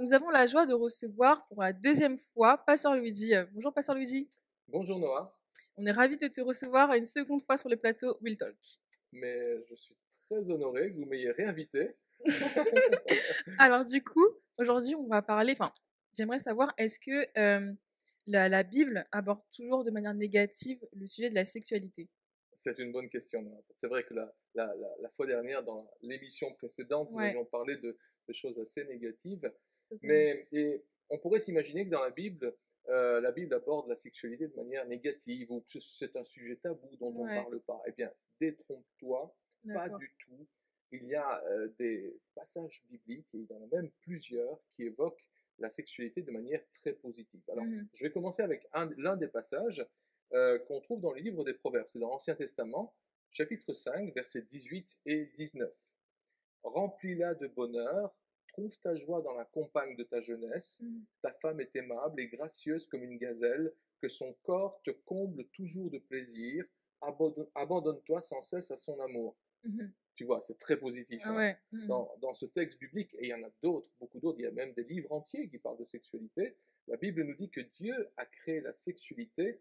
nous avons la joie de recevoir pour la deuxième fois Pasteur Luigi. Bonjour Pasteur Luigi. Bonjour Noah, On est ravis de te recevoir une seconde fois sur le plateau Will Talk. mais je suis très honoré que vous m'ayez réinvité. Alors du coup, aujourd'hui on va parler, j'aimerais savoir, est-ce que la Bible aborde toujours de manière négative le sujet de la sexualité? C'est une bonne question, Noah. C'est vrai que la fois dernière, dans l'émission précédente, nous Ouais, avions parlé de choses assez négatives, totalement. mais on pourrait s'imaginer que dans la Bible aborde la sexualité de manière négative ou que c'est un sujet tabou dont on ne Ouais, parle pas. Eh bien, détrompe-toi, pas d'accord. du tout. Il y a des passages bibliques, et il y en a même plusieurs, qui évoquent la sexualité de manière très positive. Alors, Mhm. je vais commencer avec l'un des passages qu'on trouve dans le livre des Proverbes. C'est dans l'Ancien Testament, chapitre 5, versets 18 et 19. Remplis-la de bonheur, trouve ta joie dans la compagne de ta jeunesse. Mhm. Ta femme est aimable et gracieuse comme une gazelle, que son corps te comble toujours de plaisir. Abandonne-toi sans cesse à son amour. Mhm. Tu vois, c'est très positif, Ah hein, ouais. Mhm. dans ce texte biblique. Et il y en a d'autres, beaucoup d'autres. Il y a même des livres entiers qui parlent de sexualité. La Bible nous dit que Dieu a créé la sexualité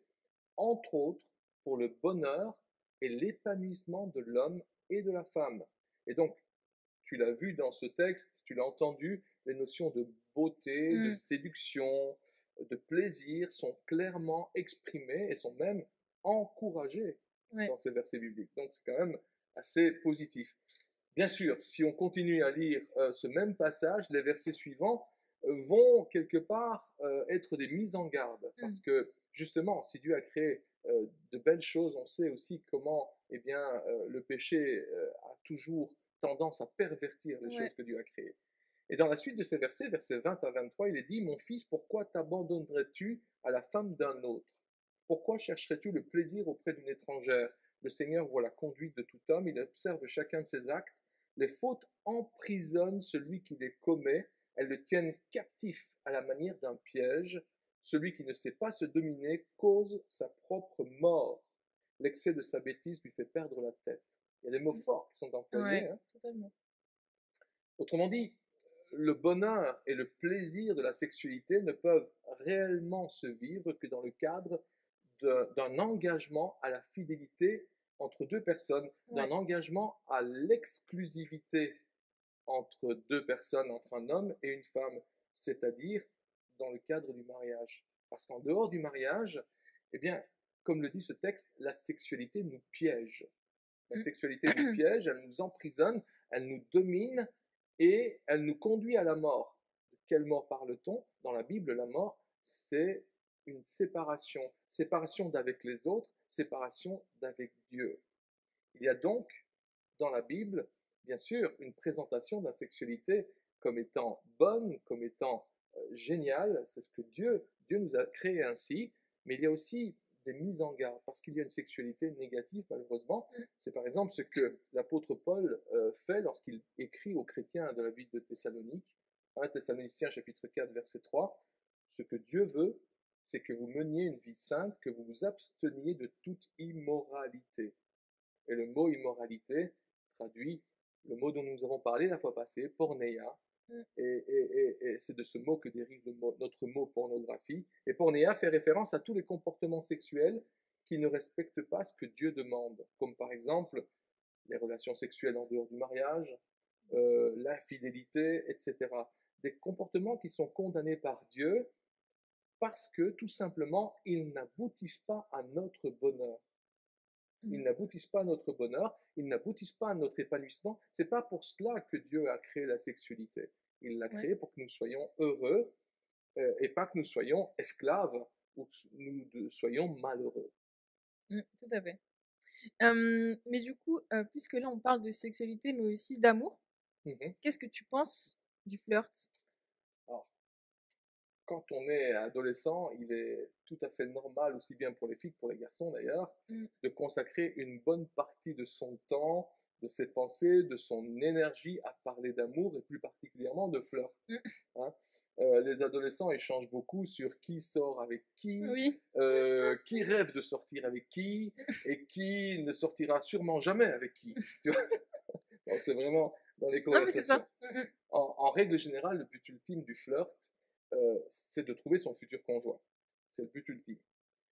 entre autres pour le bonheur et l'épanouissement de l'homme et de la femme. Et donc, tu l'as vu dans ce texte, tu l'as entendu, les notions de beauté, de Mhm. séduction, de plaisir sont clairement exprimées et sont même encouragées Ouais. dans ces versets bibliques. Donc, c'est quand même assez positif. Bien sûr, si on continue à lire ce même passage, les versets suivants vont quelque part être des mises en garde. Parce Mhm. que justement, si Dieu a créé de belles choses, on sait aussi comment eh bien, le péché a toujours tendance à pervertir les Ouais. choses que Dieu a créées. Et dans la suite de ces versets, versets 20 à 23, il est dit, mon fils, pourquoi t'abandonnerais-tu à la femme d'un autre? Pourquoi chercherais-tu le plaisir auprès d'une étrangère? Le Seigneur voit la conduite de tout homme, il observe chacun de ses actes. Les fautes emprisonnent celui qui les commet, elles le tiennent captif à la manière d'un piège. Celui qui ne sait pas se dominer cause sa propre mort. L'excès de sa bêtise lui fait perdre la tête. Il y a des mots forts qui sont employés, Ouais, hein. totalement. Autrement dit, le bonheur et le plaisir de la sexualité ne peuvent réellement se vivre que dans le cadre d'un engagement à la fidélité entre deux personnes, d'un Ouais. engagement à l'exclusivité entre deux personnes, entre un homme et une femme, c'est-à-dire dans le cadre du mariage. Parce qu'en dehors du mariage, eh bien, comme le dit ce texte, la sexualité nous piège. La sexualité nous Mhm. piège, elle nous emprisonne, elle nous domine et elle nous conduit à la mort. De quelle mort parle-t-on? Dans la Bible, la mort, c'est une séparation. Séparation d'avec les autres, séparation d'avec Dieu. Il y a donc dans la Bible, bien sûr, une présentation de la sexualité comme étant bonne, comme étant géniale. C'est ce que Dieu nous a créé ainsi, mais il y a aussi des mises en garde, parce qu'il y a une sexualité négative, malheureusement. C'est par exemple ce que l'apôtre Paul fait lorsqu'il écrit aux chrétiens de la ville de Thessalonique, 1 Thessaloniciens chapitre 4, verset 3, ce que Dieu veut, c'est que vous meniez une vie sainte, que vous vous absteniez de toute immoralité. Et le mot immoralité traduit le mot dont nous avons parlé la fois passée, pornéia, Mhm. et c'est de ce mot que dérive notre mot pornographie. Et pornéia fait référence à tous les comportements sexuels qui ne respectent pas ce que Dieu demande, comme par exemple les relations sexuelles en dehors du mariage, l'infidélité, etc. Des comportements qui sont condamnés par Dieu parce que tout simplement, ils n'aboutissent pas à notre bonheur. Ils Mhm. n'aboutissent pas à notre bonheur, ils n'aboutissent pas à notre épanouissement. C'est pas pour cela que Dieu a créé la sexualité. Il l'a Ouais. créé pour que nous soyons heureux et pas que nous soyons esclaves ou que nous soyons malheureux. Tout à fait. Mais du coup, puisque là on parle de sexualité, mais aussi d'amour, Mhm. qu'est-ce que tu penses du flirt? Alors, quand on est adolescent, il est tout à fait normal, aussi bien pour les filles que pour les garçons d'ailleurs, Mmh. de consacrer une bonne partie de son temps, de ses pensées, de son énergie à parler d'amour et plus particulièrement de flirt. Mmh. Hein. Les adolescents échangent beaucoup sur qui sort avec Oui. qui rêve de sortir avec qui et qui ne sortira sûrement jamais avec qui. Tu vois. Donc c'est vraiment dans les Non, mais c'est conversations. ça. Mm, En règle générale, le but ultime du flirt, c'est de trouver son futur conjoint. C'est le but ultime.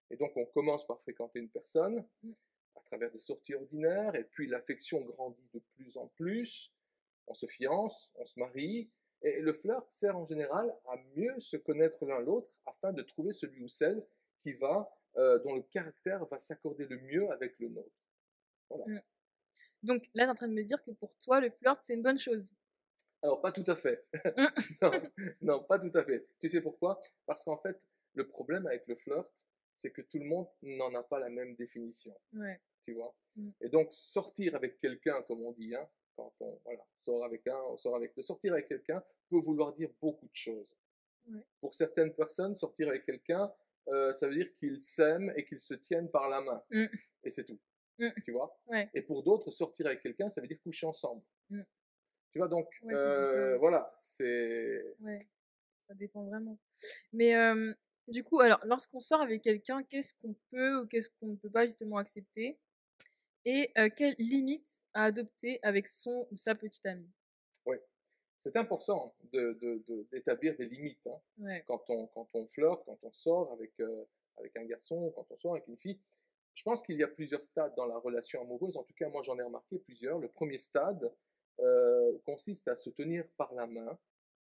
Et donc, on commence par fréquenter une personne mm, à travers des sorties ordinaires, et puis l'affection grandit de plus en plus. On se fiance, on se marie, et le flirt sert en général à mieux se connaître l'un l'autre afin de trouver celui ou celle dont le caractère va s'accorder le mieux avec le nôtre. Voilà. mm. Donc là, tu es en train de me dire que pour toi, le flirt, c'est une bonne chose. Alors, pas tout à fait. Mm. Non, non, pas tout à fait. Tu sais pourquoi? Parce qu'en fait, le problème avec le flirt, c'est que tout le monde n'en a pas la même définition. Ouais. Tu vois? Mm. Et donc, sortir avec quelqu'un, comme on dit, hein, quand on voilà, sort avec un, on sort avec. De sortir avec quelqu'un peut vouloir dire beaucoup de choses. Ouais. Pour certaines personnes, sortir avec quelqu'un, ça veut dire qu'ils s'aiment et qu'ils se tiennent par la main. Mm. Et c'est tout. Mm. Tu vois? Ouais. Et pour d'autres, sortir avec quelqu'un, ça veut dire coucher ensemble. Mm. Tu vois, donc, Ouais, c'est différent. voilà, c'est. Ouais, ça dépend vraiment. Mais du coup, alors, lorsqu'on sort avec quelqu'un, qu'est-ce qu'on peut ou qu'est-ce qu'on ne peut pas justement accepter? Et quelles limites à adopter avec son ou sa petite amie? Oui, c'est important d'établir des limites, hein. Ouais. Quand on flirte, quand on sort avec un garçon, quand on sort avec une fille. Je pense qu'il y a plusieurs stades dans la relation amoureuse. En tout cas, moi, j'en ai remarqué plusieurs. Le premier stade consiste à se tenir par la main,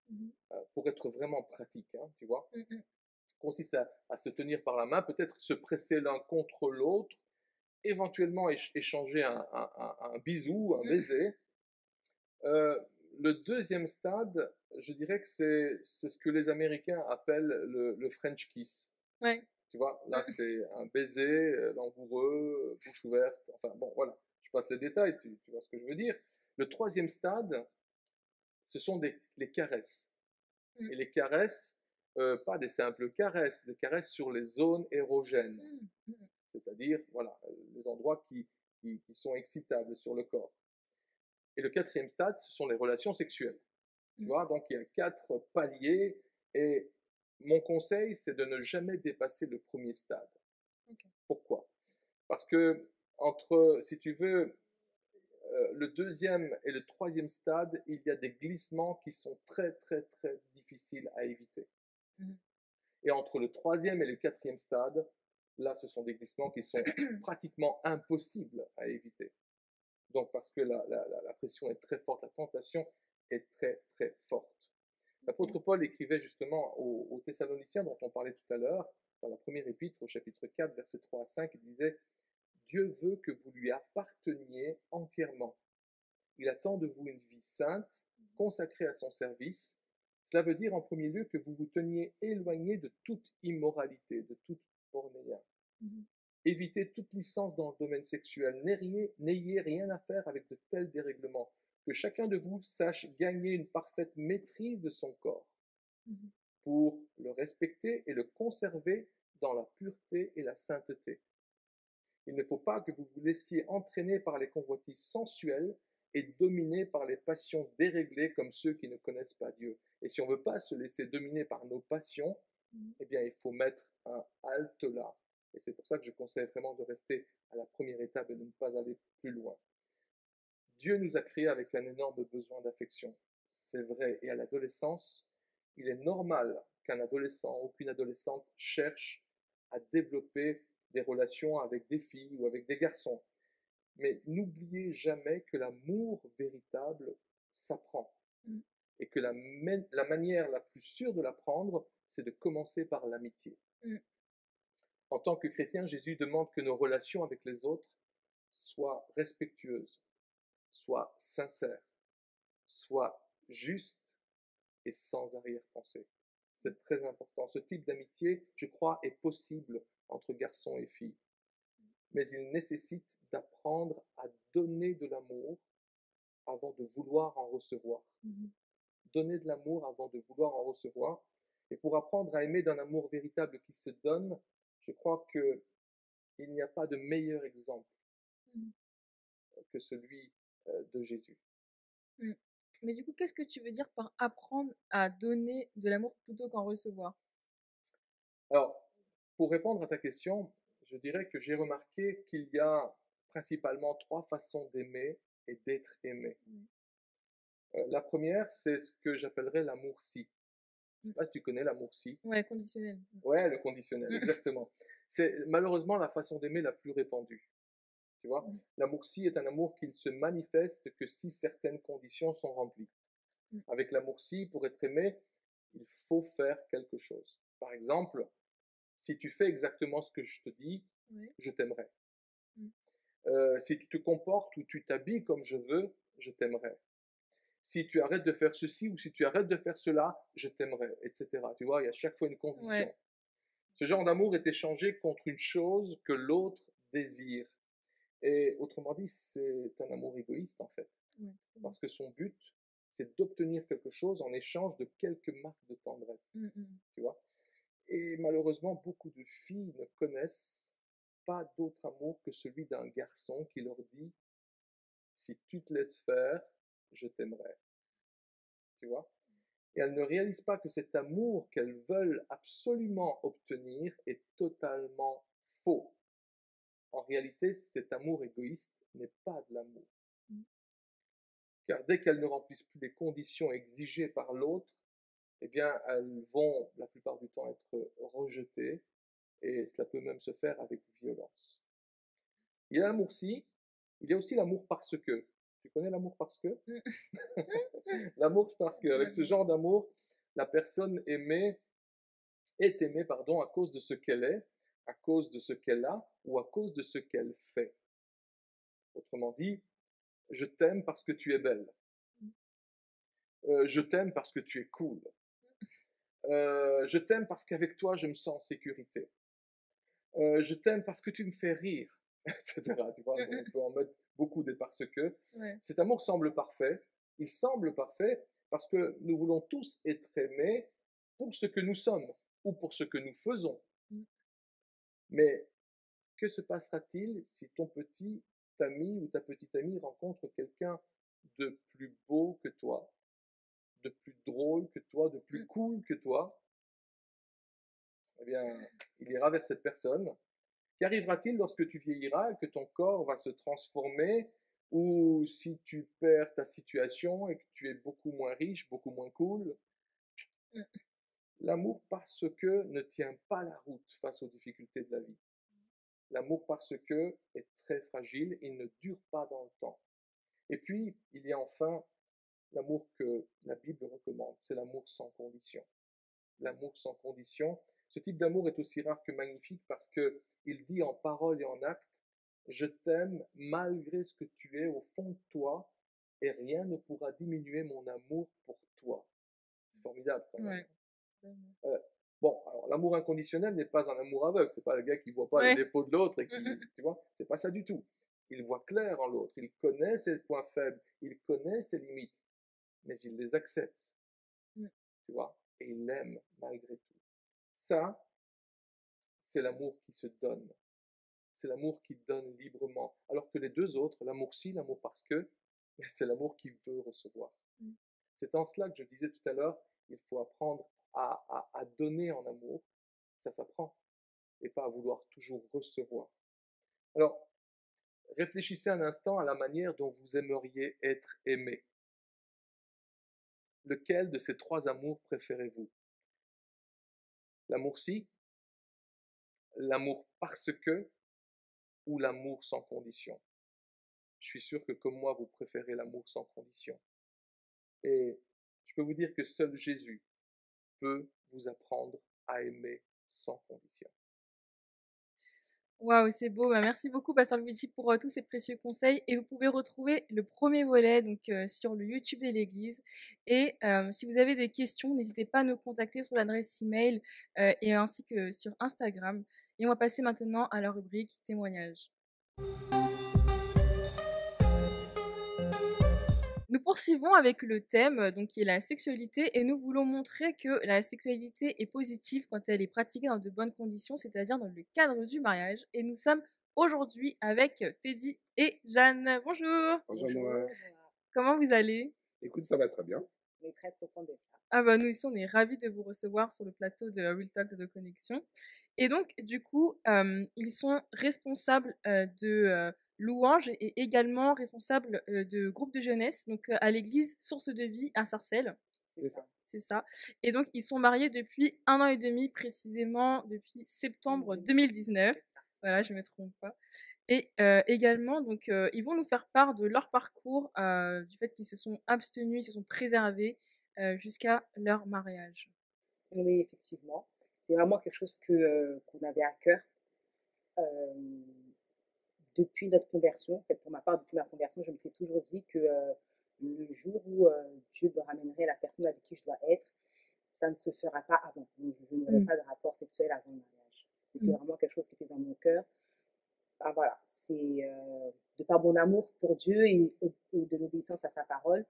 Mhm. pour être vraiment pratique, hein, tu vois. Mhm. Consiste à se tenir par la main, peut-être se presser l'un contre l'autre, éventuellement échanger un bisou, un Mhm. baiser. Euh, le deuxième stade, je dirais que c'est ce que les Américains appellent le French kiss. Ouais. Tu vois, là, Mhm. c'est un baiser langoureux, bouche ouverte. Enfin, bon, voilà. Je passe les détails, tu vois ce que je veux dire. Le troisième stade, ce sont les caresses. Mhm. Et les caresses, pas des simples caresses, des caresses sur les zones érogènes. Mhm. C'est-à-dire, voilà, les endroits qui sont excitables sur le corps. Et le quatrième stade, ce sont les relations sexuelles. Tu Mhm. vois, donc il y a 4 paliers, et mon conseil, c'est de ne jamais dépasser le premier stade. Ok. Pourquoi? Parce que entre, si tu veux, le deuxième et le troisième stade, il y a des glissements qui sont très, très, très difficiles à éviter. Mhm. Et entre le troisième et le quatrième stade, là, ce sont des glissements qui sont pratiquement impossibles à éviter. Donc, parce que la pression est très forte, la tentation est très, très forte. L'apôtre Paul écrivait justement aux Thessaloniciens, dont on parlait tout à l'heure, dans la première épître, au chapitre 4, versets 3 à 5, il disait « Dieu veut que vous lui apparteniez entièrement. Il attend de vous une vie sainte, consacrée à son service. Cela veut dire en premier lieu que vous vous teniez éloigné de toute immoralité, de toute pornéia. Mhm. Évitez toute licence dans le domaine sexuel. N'ayez rien à faire avec de tels dérèglements. Que chacun de vous sache gagner une parfaite maîtrise de son corps Mhm. pour le respecter et le conserver dans la pureté et la sainteté. Il ne faut pas que vous vous laissiez entraîner par les convoitises sensuelles et dominé par les passions déréglées comme ceux qui ne connaissent pas Dieu. Et si on ne veut pas se laisser dominer par nos passions, Mhm. eh bien, il faut mettre un halte là. Et c'est pour ça que je conseille vraiment de rester à la première étape et de ne pas aller plus loin. Dieu nous a créés avec un énorme besoin d'affection. C'est vrai. Et à l'adolescence, il est normal qu'un adolescent ou qu'une adolescente cherche à développer des relations avec des filles ou avec des garçons. Mais n'oubliez jamais que l'amour véritable s'apprend. Mhm. Et que la manière la plus sûre de l'apprendre, c'est de commencer par l'amitié. Mhm. En tant que chrétien, Jésus demande que nos relations avec les autres soient respectueuses, soient sincères, soient justes et sans arrière-pensée. C'est très important. Ce type d'amitié, je crois, est possible entre garçons et filles. Mais il nécessite d'apprendre à donner de l'amour avant de vouloir en recevoir. Mhm. Donner de l'amour avant de vouloir en recevoir. Et pour apprendre à aimer d'un amour véritable qui se donne, je crois qu'il n'y a pas de meilleur exemple Mhm. que celui de Jésus. Mhm. Mais du coup, qu'est-ce que tu veux dire par apprendre à donner de l'amour plutôt qu'en recevoir? Alors, pour répondre à ta question, je dirais que j'ai remarqué qu'il y a principalement 3 façons d'aimer et d'être aimé. Mhm. La première, c'est ce que j'appellerais l'amour-si. Je ne sais pas si tu connais l'amour-si. Ouais, conditionnel. Ouais, le conditionnel, exactement. C'est malheureusement la façon d'aimer la plus répandue. Tu vois, l'amour-si est un amour qui ne se manifeste que si certaines conditions sont remplies. Avec l'amour-si, pour être aimé, il faut faire quelque chose. Par exemple, si tu fais exactement ce que je te dis, je t'aimerai. Si tu te comportes ou tu t'habilles comme je veux, je t'aimerai. Si tu arrêtes de faire ceci ou si tu arrêtes de faire cela, je t'aimerai, etc. Tu vois, il y a chaque fois une condition. Ouais. Ce genre d'amour est échangé contre une chose que l'autre désire. Et autrement dit, c'est un amour égoïste en fait. Parce que son but, c'est d'obtenir quelque chose en échange de quelques marques de tendresse. Tu vois. Et malheureusement, beaucoup de filles ne connaissent pas d'autre amour que celui d'un garçon qui leur dit « Si tu te laisses faire, je t'aimerai. » Tu vois. Et elles ne réalisent pas que cet amour qu'elles veulent absolument obtenir est totalement faux. En réalité, cet amour égoïste n'est pas de l'amour. Car dès qu'elles ne remplissent plus les conditions exigées par l'autre, eh bien, elles vont la plupart du temps être rejetées, et cela peut même se faire avec violence. Il y a l'amour-si, il y a aussi l'amour parce que. Tu connais l'amour parce que? L'amour parce que. Avec ce genre d'amour, la personne aimée est aimée, à cause de ce qu'elle est, à cause de ce qu'elle a ou à cause de ce qu'elle fait. Autrement dit, je t'aime parce que tu es belle. Je t'aime parce que tu es cool. Je t'aime parce qu'avec toi, je me sens en sécurité. Je t'aime parce que tu me fais rire, etc. Tu vois, on peut en mettre beaucoup des parce que. Cet amour semble parfait. Il semble parfait parce que nous voulons tous être aimés pour ce que nous sommes ou pour ce que nous faisons. Mais que se passera-t-il si ton petit ami ou ta petite amie rencontre quelqu'un de plus beau que toi, de plus drôle que toi, de plus cool que toi? Eh bien, il ira vers cette personne. Qu'arrivera-t-il lorsque tu vieilliras et que ton corps va se transformer, ou si tu perds ta situation et que tu es beaucoup moins riche, beaucoup moins cool? L'amour parce que ne tient pas la route face aux difficultés de la vie. L'amour parce que est très fragile et ne dure pas dans le temps. Et puis, il y a enfin l'amour que la Bible recommande, c'est l'amour sans condition. L'amour sans condition. Ce type d'amour est aussi rare que magnifique parce qu'il dit en parole et en acte, je t'aime malgré ce que tu es au fond de toi et rien ne pourra diminuer mon amour pour toi. C'est formidable quand même. Bon, alors l'amour inconditionnel n'est pas un amour aveugle, c'est pas le gars qui voit pas les défauts de l'autre et qui, tu vois, c'est pas ça du tout. Il voit clair en l'autre, il connaît ses points faibles, il connaît ses limites, mais il les accepte, tu vois, et il l'aime malgré tout. Ça, c'est l'amour qui se donne. C'est l'amour qui donne librement. Alors que les deux autres, l'amour-ci, l'amour parce que, c'est l'amour qui veut recevoir. C'est en cela que je disais tout à l'heure, il faut apprendre à donner en amour. Ça s'apprend. Et pas à vouloir toujours recevoir. Alors, réfléchissez un instant à la manière dont vous aimeriez être aimé. Lequel de ces trois amours préférez-vous? L'amour-ci, l'amour parce que, ou l'amour sans condition? Je suis sûr que comme moi, vous préférez l'amour sans condition. Et je peux vous dire que seul Jésus peut vous apprendre à aimer sans condition. Waouh, c'est beau. Bah, merci beaucoup, Pasteur Luigi, pour tous ces précieux conseils. Et vous pouvez retrouver le premier volet donc, sur le YouTube de l'Église. Et si vous avez des questions, n'hésitez pas à nous contacter sur l'adresse email et ainsi que sur Instagram. Et on va passer maintenant à la rubrique témoignages. Nous poursuivons avec le thème donc, qui est la sexualité et nous voulons montrer que la sexualité est positive quand elle est pratiquée dans de bonnes conditions, c'est-à-dire dans le cadre du mariage. Et nous sommes aujourd'hui avec Teddy et Jeanne. Bonjour. Bonjour. Comment vous allez? Écoute, ça va très bien. On est très contents d'être là. Ah bah nous ici on est ravis de vous recevoir sur le plateau de Real Talk de Connexion. Et donc du coup ils sont responsables Louange est également responsable de groupe de jeunesse, donc à l'église Source de Vie à Sarcelles. C'est ça. C'est ça. Et donc, ils sont mariés depuis 1 an et demi, précisément depuis septembre 2019. Voilà, je ne me trompe pas. Et également, donc, ils vont nous faire part de leur parcours, du fait qu'ils se sont abstenus, ils se sont préservés jusqu'à leur mariage. Oui, effectivement. C'est vraiment quelque chose qu'on avait à cœur euh, depuis notre conversion. En fait, pour ma part, depuis ma conversion, je m'étais toujours dit que le jour où Dieu me ramènerait la personne avec qui je dois être, ça ne se fera pas avant. Donc, je n'aurai pas de rapport sexuel avant le mariage. C'était vraiment quelque chose qui était dans mon cœur. Ben voilà, c'est de par mon amour pour Dieu et de l'obéissance à sa parole,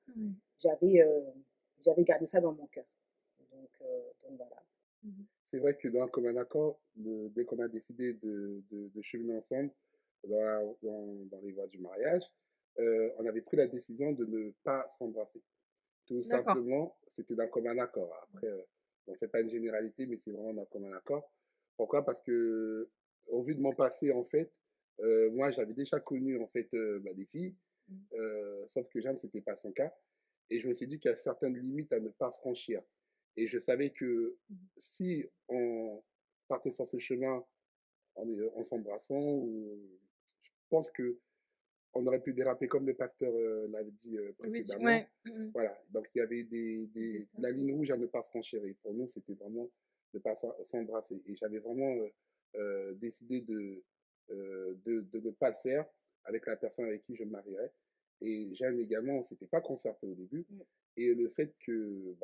j'avais gardé ça dans mon cœur. Donc voilà. C'est vrai que dans un commun accord, dès qu'on a décidé de cheminer ensemble dans les voies du mariage, on avait pris la décision de ne pas s'embrasser. Tout simplement, c'était d'un commun accord. Après, on ne fait pas une généralité, mais c'est vraiment d'un commun accord. Pourquoi? Parce que, au vu de mon passé, en fait, moi, j'avais déjà connu, en fait, des filles, sauf que Jeanne, c'était pas son cas. Et je me suis dit qu'il y a certaines limites à ne pas franchir. Et je savais que si on partait sur ce chemin en s'embrassant, je pense que on aurait pu déraper comme le pasteur l'avait dit précédemment. Ouais. Voilà, donc il y avait la ligne rouge à ne pas franchir. Et pour nous, c'était vraiment de ne pas s'embrasser. Et j'avais vraiment décidé de ne pas le faire avec la personne avec qui je me marierais. Et Jeanne également, on ne s'était pas concerté au début. Et le fait qu'on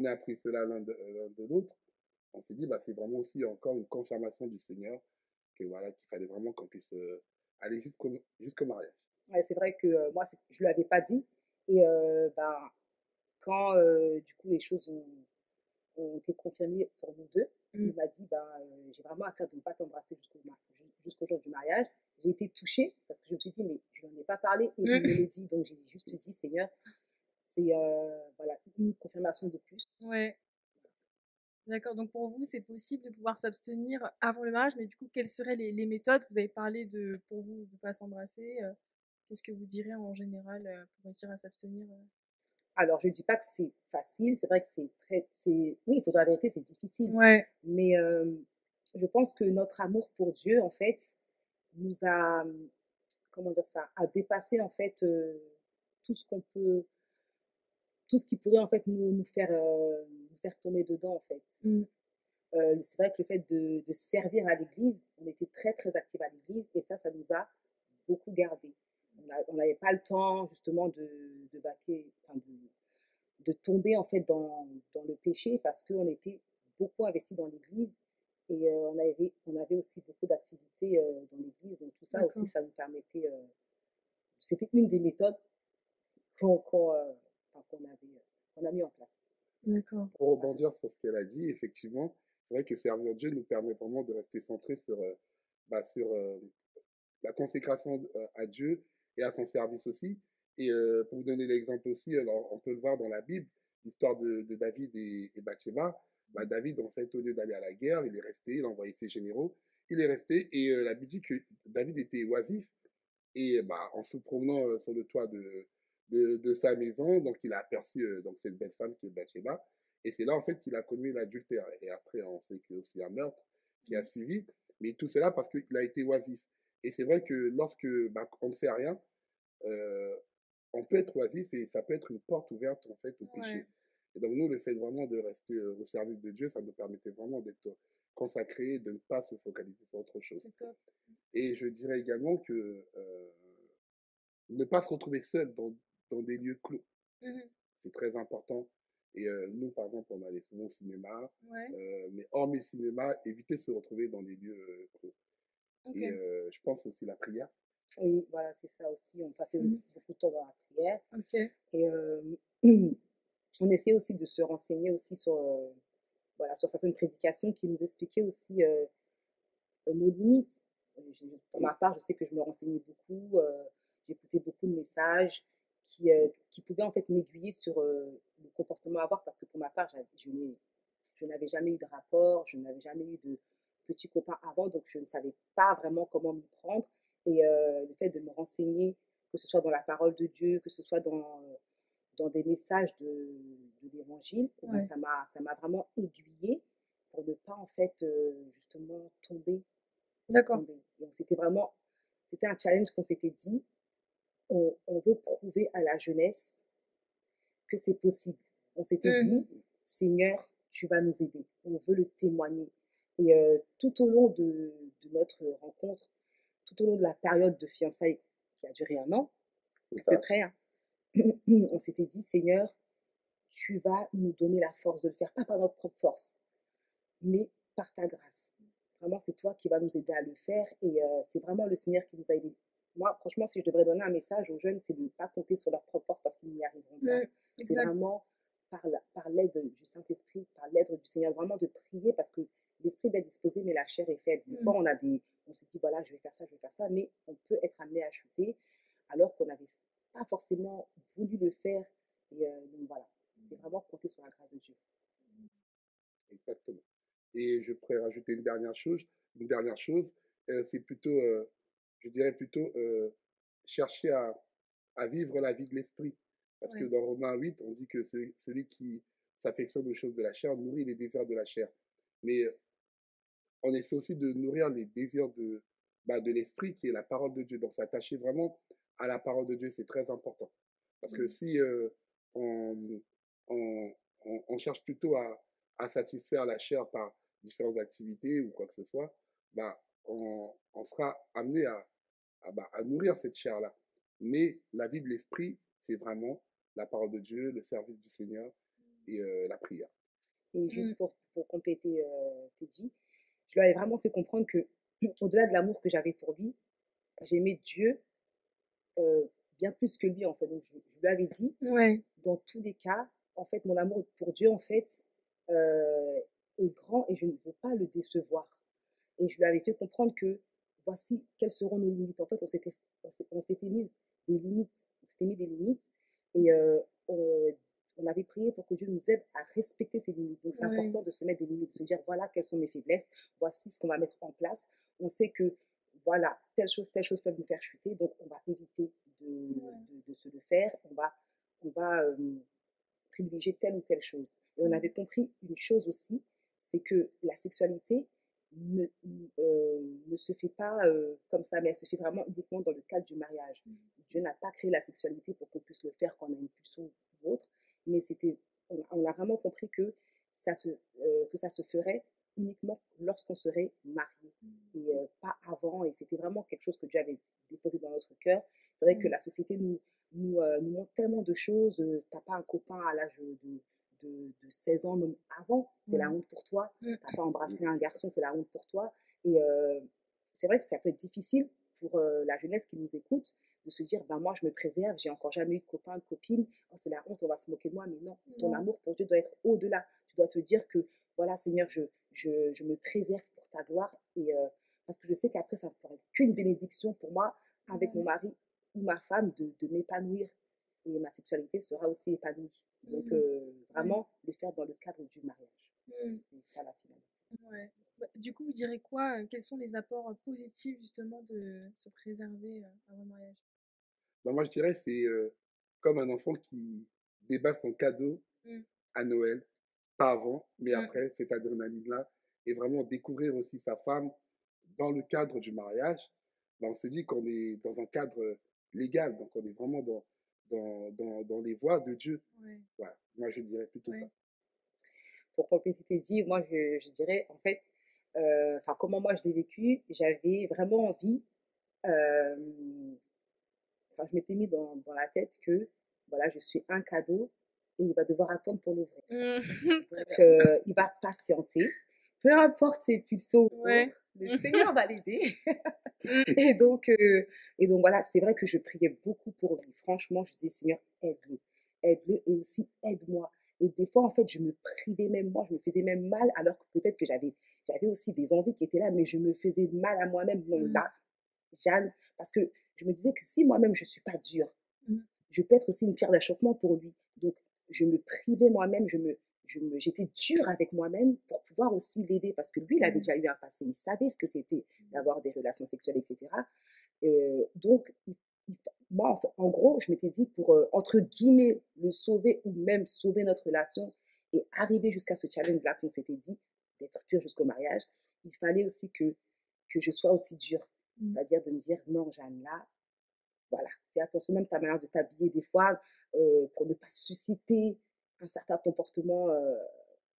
ait appris cela l'un de l'autre, on s'est dit, c'est vraiment aussi encore une confirmation du Seigneur qu'il fallait vraiment qu'on puisse aller jusqu'au mariage. Ouais, c'est vrai que moi, je ne lui avais pas dit. Et quand du coup les choses ont été confirmées pour nous deux, il m'a dit j'ai vraiment à cœur de ne pas t'embrasser jusqu'au jour du mariage. J'ai été touchée parce que je me suis dit, mais je n'en ai pas parlé et il me l'a dit. Donc j'ai juste dit, Seigneur, c'est une confirmation de plus. Ouais. D'accord, donc pour vous, c'est possible de pouvoir s'abstenir avant le mariage, mais du coup, quelles seraient les méthodes? Vous avez parlé pour vous, de ne pas s'embrasser. Qu'est-ce que vous direz en général pour réussir à s'abstenir Alors, je ne dis pas que c'est facile, c'est vrai que oui, il faut dire la vérité, c'est difficile. Ouais. Mais je pense que notre amour pour Dieu, en fait, nous a, comment dire ça, a dépassé, en fait, tout ce qui pourrait, en fait, nous faire tomber dedans, en fait. C'est vrai que le fait de servir à l'église, on était très, très actifs à l'église et ça nous a beaucoup gardé. On n'avait pas le temps, justement, de tomber, en fait, dans le péché parce qu'on était beaucoup investis dans l'église et on avait aussi beaucoup d'activités dans l'église. Donc, tout ça aussi, ça nous permettait... c'était une des méthodes qu'on a mis en place. D'accord. Pour rebondir sur ce qu'elle a dit, effectivement, c'est vrai que servir Dieu nous permet vraiment de rester centré sur la consécration à Dieu et à son service aussi. Et pour vous donner l'exemple aussi, alors, on peut le voir dans la Bible, l'histoire de David et Bathsheba. David, en fait, au lieu d'aller à la guerre, il est resté, il a envoyé ses généraux, il est resté et la Bible dit que David était oisif et en se promenant sur le toit de sa maison, donc il a aperçu donc cette belle femme qui est Bathsheba et c'est là en fait qu'il a commis l'adultère et après on sait qu'il y a aussi un meurtre qui a suivi, mais tout cela parce qu'il a été oisif. Et c'est vrai que lorsque on ne fait rien, on peut être oisif et ça peut être une porte ouverte en fait au péché. Et donc nous, le fait vraiment de rester au service de Dieu, ça nous permettait vraiment d'être consacrés, de ne pas se focaliser sur autre chose. C'est top. Et je dirais également que ne pas se retrouver seul dans des lieux clos. C'est très important. Et nous, par exemple, on allait souvent au cinéma, mais hormis le cinéma, éviter de se retrouver dans des lieux clos. Et je pense aussi la prière. Oui, voilà, c'est ça aussi. On passait aussi beaucoup de temps dans la prière. Et on essaie aussi de se renseigner aussi sur certaines prédications qui nous expliquaient aussi nos limites. Pour ma part, je sais que je me renseignais beaucoup, j'écoutais beaucoup de messages qui pouvaient en fait m'aiguiller sur le comportement à avoir parce que pour ma part, je n'avais jamais eu de rapport, je n'avais jamais eu de petits copains avant, donc je ne savais pas vraiment comment m'y prendre. Et le fait de me renseigner, que ce soit dans la parole de Dieu, que ce soit dans des messages de l'évangile, Ouais. ça m'a vraiment aiguillée pour ne pas, en fait, justement, D'accord. tomber. Donc, c'était un challenge qu'on s'était dit. On veut prouver à la jeunesse que c'est possible. On s'était dit, Seigneur, tu vas nous aider. On veut le témoigner. Et tout au long de notre rencontre, tout au long de la période de fiançailles qui a duré 1 an, à peu près, hein, on s'était dit, Seigneur, tu vas nous donner la force de le faire, pas par notre propre force, mais par ta grâce. Vraiment, c'est toi qui vas nous aider à le faire et c'est vraiment le Seigneur qui nous a aidés. Moi, franchement, si je devrais donner un message aux jeunes, c'est de ne pas compter sur leur propre force parce qu'ils n'y arriveront pas. C'est vraiment par l'aide du Saint-Esprit, par l'aide du Seigneur, vraiment de prier parce que l'esprit est disposé, mais la chair est faible. Des fois, on se dit, voilà, je vais faire ça, mais on peut être amené à chuter alors qu'on n'avait pas forcément voulu le faire. Et donc voilà, c'est vraiment compter sur la grâce de Dieu. Exactement. Et je pourrais rajouter une dernière chose. C'est plutôt, je dirais plutôt, chercher à vivre la vie de l'esprit. Parce que dans Romains 8, on dit que celui qui s'affectionne aux choses de la chair nourrit les désirs de la chair. Mais on essaie aussi de nourrir les désirs de l'esprit, qui est la parole de Dieu. Donc s'attacher vraiment à la parole de Dieu, c'est très important. Parce que si on, on cherche plutôt à satisfaire la chair par différentes activités ou quoi que ce soit, on sera amené à nourrir cette chair-là. Mais la vie de l'esprit, c'est vraiment la parole de Dieu, le service du Seigneur et la prière. Et juste pour compléter Teddy, je lui avais vraiment fait comprendre que, au-delà de l'amour que j'avais pour lui, j'aimais Dieu bien plus que lui, en fait. Donc, je lui avais dit, dans tous les cas, en fait, mon amour pour Dieu, en fait, est grand et je ne veux pas le décevoir. Et je lui avais fait comprendre que voici quelles seront nos limites. En fait, on s'était mis des limites. On s'était mis des limites et on avait prié pour que Dieu nous aide à respecter ces limites. Donc, c'est important de se mettre des limites, de se dire voilà quelles sont mes faiblesses, voici ce qu'on va mettre en place. On sait que voilà, telle chose peuvent nous faire chuter, donc on va éviter de se le faire. On va privilégier telle ou telle chose. Et on avait compris une chose aussi, c'est que la sexualité ne se fait pas comme ça, mais elle se fait vraiment uniquement dans le cadre du mariage. Dieu n'a pas créé la sexualité pour qu'on puisse le faire quand on a une pulsion ou autre, mais on a vraiment compris que ça se ferait uniquement lorsqu'on serait marié et pas avant. Et c'était vraiment quelque chose que Dieu avait déposé dans notre cœur. C'est vrai que la société nous montre tellement de choses. T'as pas un copain à l'âge de 16 ans, même avant, c'est la honte pour toi. T'as pas embrassé un garçon, c'est la honte pour toi. Et c'est vrai que ça peut être difficile pour la jeunesse qui nous écoute de se dire, ben moi je me préserve, j'ai encore jamais eu de copain, de copine, oh, c'est la honte, on va se moquer de moi. Mais non, ton amour pour Dieu doit être au-delà. Tu dois te dire que, voilà Seigneur, je me préserve pour ta gloire. Et parce que je sais qu'après, ça ne pourrait être qu'une bénédiction pour moi, avec mon mari ou ma femme, de m'épanouir. Et ma sexualité sera aussi épanouie. Donc, vraiment, le faire dans le cadre du mariage. C'est ça la finalité. Du coup, vous direz quoi? Quels sont les apports positifs, justement, de se préserver avant le mariage? Moi, je dirais c'est comme un enfant qui débat son cadeau à Noël, pas avant, mais après, cette adrénaline-là, et vraiment découvrir aussi sa femme dans le cadre du mariage. On se dit qu'on est dans un cadre légal, donc on est vraiment dans les voies de Dieu. Voilà. Moi, je dirais plutôt ça. Pour compléter dit, moi, je dirais, en fait, comment moi je l'ai vécu, j'avais vraiment envie, je m'étais mis dans la tête que, voilà, je suis un cadeau et il va devoir attendre pour l'ouvrir. Donc, il va patienter. Peu importe ses pulsions ou autres, le Seigneur va l'aider. Et donc, voilà, c'est vrai que je priais beaucoup pour lui. Franchement, je disais, Seigneur, aide-le. Aide-le et aussi aide-moi. Et des fois, en fait, je me privais même moi, je me faisais même mal, alors que peut-être que j'avais aussi des envies qui étaient là, mais je me faisais mal à moi-même. Non, là, Jeanne, parce que je me disais que si moi-même, je ne suis pas dure, je peux être aussi une pierre d'achoppement pour lui. Donc, je me privais moi-même, j'étais dure avec moi-même pour pouvoir aussi l'aider, parce que lui, il avait déjà eu un passé, il savait ce que c'était d'avoir des relations sexuelles, etc. Donc, moi, en gros, je m'étais dit pour, entre guillemets, le sauver ou même sauver notre relation et arriver jusqu'à ce challenge-là qu'on s'était dit, d'être pur jusqu'au mariage, il fallait aussi que je sois aussi dure. C'est-à-dire de me dire, non, Jeanne, là, voilà, fais attention même à ta manière de t'habiller des fois pour ne pas susciter un certain comportement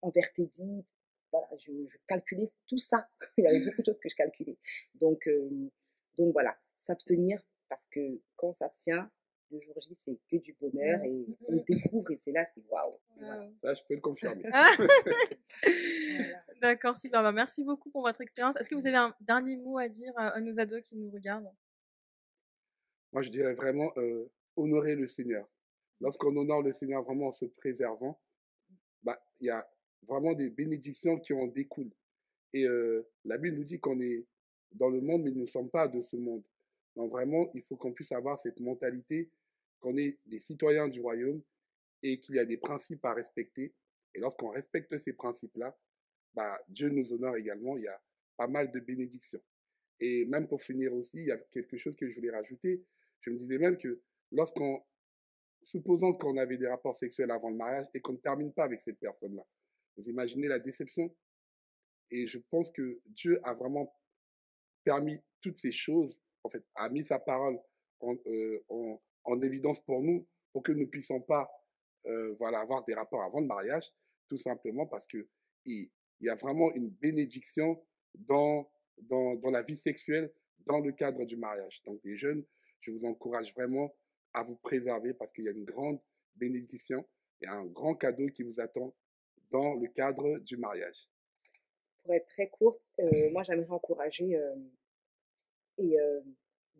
envers tes dits. Voilà, je calculais tout ça. Il y avait beaucoup de choses que je calculais. Donc voilà, s'abstenir parce que quand on s'abstient, le jour J, c'est que du bonheur et on découvre et c'est là, c'est waouh. Voilà. Ça, je peux le confirmer. Voilà. D'accord, super. Bah, merci beaucoup pour votre expérience. Est-ce que vous avez un dernier mot à dire à nos ados qui nous regardent? Moi, je dirais vraiment honorer le Seigneur. Lorsqu'on honore le Seigneur vraiment en se préservant, bah, il y a vraiment des bénédictions qui en découlent. Et la Bible nous dit qu'on est dans le monde, mais nous ne sommes pas de ce monde. Donc vraiment, il faut qu'on puisse avoir cette mentalité qu'on est des citoyens du royaume et qu'il y a des principes à respecter. Et lorsqu'on respecte ces principes-là, bah, Dieu nous honore également. Il y a pas mal de bénédictions. Et même pour finir aussi, il y a quelque chose que je voulais rajouter. Je me disais même que supposons qu'on avait des rapports sexuels avant le mariage et qu'on ne termine pas avec cette personne-là. Vous imaginez la déception? Et je pense que Dieu a vraiment permis toutes ces choses, en fait, a mis sa parole en évidence pour nous, pour que nous ne puissions pas voilà, avoir des rapports avant le mariage, tout simplement parce que il y a vraiment une bénédiction dans la vie sexuelle dans le cadre du mariage. Donc les jeunes, je vous encourage vraiment à vous préserver parce qu'il y a une grande bénédiction et un grand cadeau qui vous attend dans le cadre du mariage. Pour être très courte, moi j'aimerais encourager et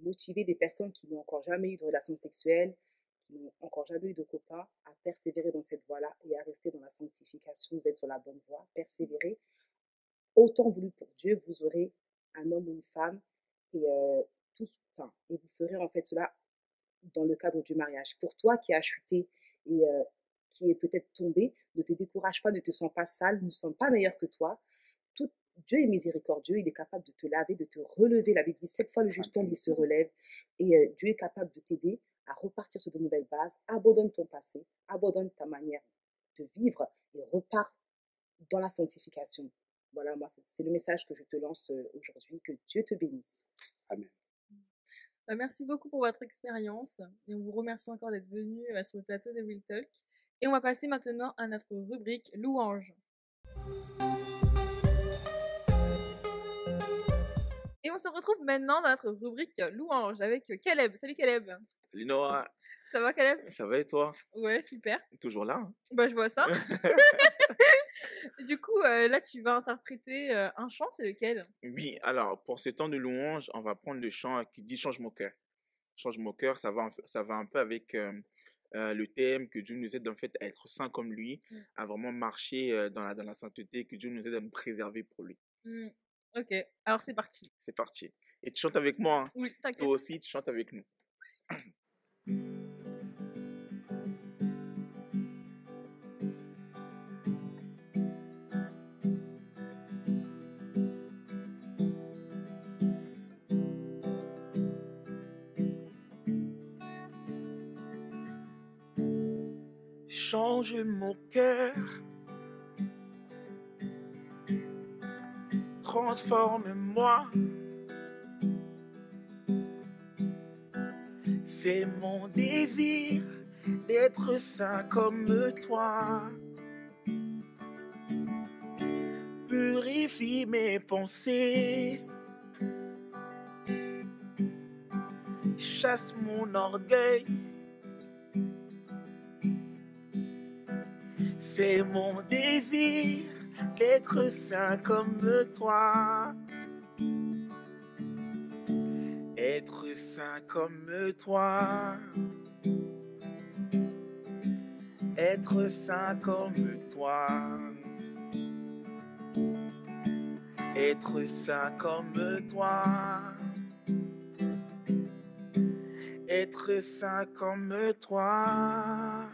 motiver des personnes qui n'ont encore jamais eu de relation sexuelle, qui n'ont encore jamais eu de copain, à persévérer dans cette voie-là et à rester dans la sanctification. Vous êtes sur la bonne voie, persévérez. Autant voulu pour Dieu, vous aurez un homme ou une femme et, et vous ferez en fait cela dans le cadre du mariage. Pour toi qui as chuté et qui est peut-être tombé, ne te décourage pas, ne te sens pas sale, nous ne sommes pas meilleurs que toi. Dieu est miséricordieux, il est capable de te laver, de te relever. La Bible dit 7 fois le juste tombe, il se relève. Et Dieu est capable de t'aider à repartir sur de nouvelles bases. Abandonne ton passé, abandonne ta manière de vivre et repars dans la sanctification. Voilà, moi, c'est le message que je te lance aujourd'hui. Que Dieu te bénisse. Amen. Merci beaucoup pour votre expérience et on vous remercie encore d'être venu sur le plateau de Real Talk. Et on va passer maintenant à notre rubrique Louange. Et on se retrouve maintenant dans notre rubrique Louange avec Caleb. Salut Caleb. Salut Noah. Ça va Caleb? Ça va et toi? Ouais, super. Toujours là hein? Bah je vois ça. Du coup, là tu vas interpréter un chant, c'est lequel? Oui, alors pour ce temps de louange, on va prendre le chant qui dit Change mon cœur. Change mon cœur, ça va un peu avec le thème que Dieu nous aide en fait à être saint comme lui, à vraiment marcher dans la sainteté, que Dieu nous aide à nous préserver pour lui. Ok, alors c'est parti. C'est parti. Et tu chantes avec moi. Hein? Oui, t'inquiète. Toi aussi, tu chantes avec nous. Change mon cœur, transforme-moi. C'est mon désir d'être saint comme toi. Purifie mes pensées, chasse mon orgueil. C'est mon désir d'être saint comme toi. Être saint comme toi. Être saint comme toi. Être saint comme toi. Être saint comme toi.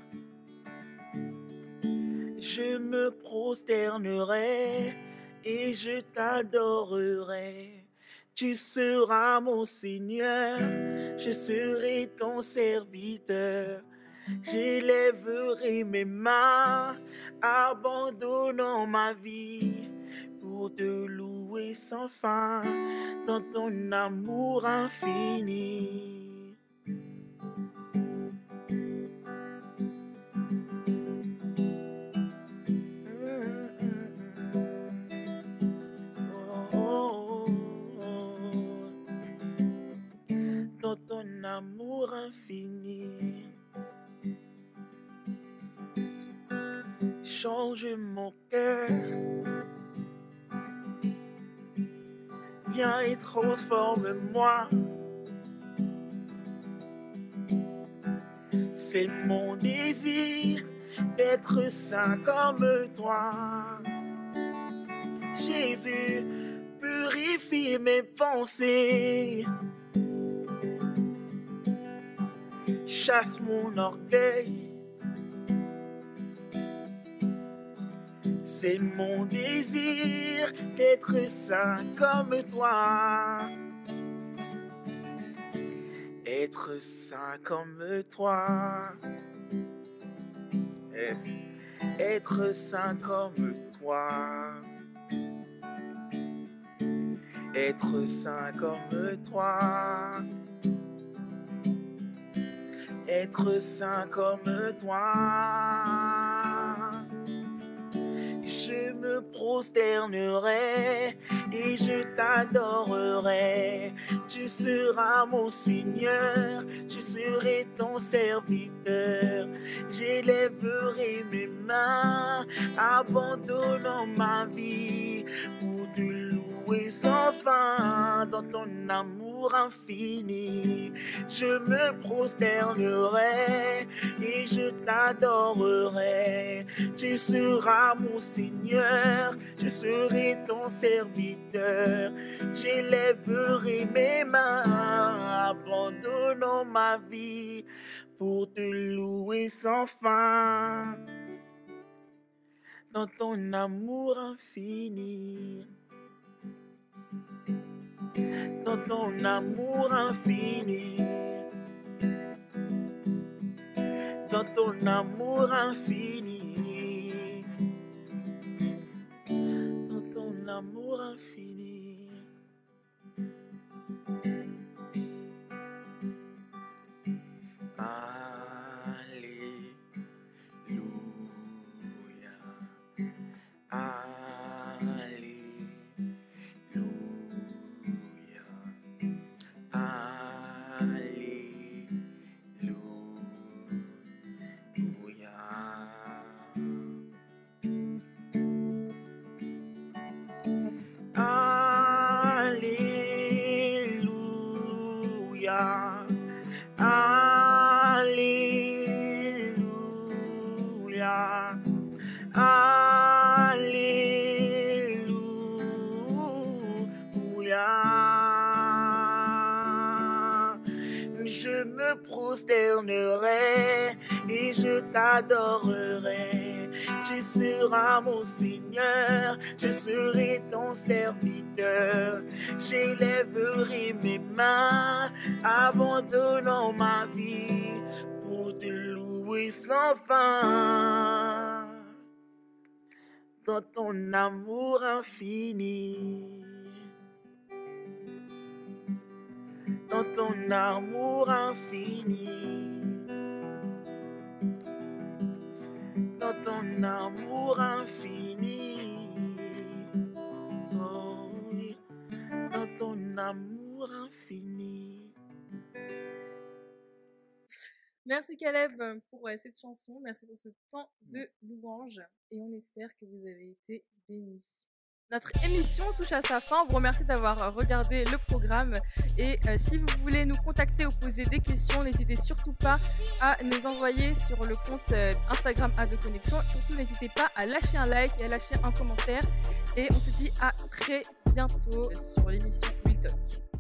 Je me prosternerai et je t'adorerai. tu seras mon Seigneur, je serai ton serviteur. J'élèverai mes mains, abandonnant ma vie pour te louer sans fin dans ton amour infini. Dans ton amour infini. Change mon cœur, viens et transforme-moi. C'est mon désir d'être saint comme toi. Jésus, purifie mes pensées. Chasse mon orgueil. C'est mon désir d'être saint comme toi. Être saint comme toi. Yes. Être saint comme toi. Être saint comme toi. Être saint comme toi. Je me prosternerai et je t'adorerai. Tu seras mon Seigneur, je serai ton serviteur. J'élèverai mes mains, abandonnant ma vie pour te louer sans fin dans ton amour infini. Je me prosternerai et je t'adorerai. Tu seras mon Seigneur, je serai ton serviteur. J'élèverai mes mains, abandonnant ma vie pour te louer sans fin dans ton amour infini. Dans ton amour infini. Dans ton amour infini. Dans ton amour infini. Alléluia. Alléluia. Alléluia. Je me prosternerai et je t'adorerai. Tu seras mon Seigneur, je serai ton serviteur. J'élèverai mes mains, abandonnant ma vie pour te louer sans fin dans ton amour infini. Dans ton amour infini. Dans ton amour infini. Oh oui. Dans ton amour infini. Merci Caleb pour cette chanson, merci pour ce temps de louange et on espère que vous avez été bénis. Notre émission touche à sa fin, on vous remercie d'avoir regardé le programme et si vous voulez nous contacter ou poser des questions, n'hésitez surtout pas à nous envoyer sur le compte Instagram @connexion. Surtout n'hésitez pas à lâcher un like et à lâcher un commentaire et on se dit à très bientôt sur l'émission Real Talk.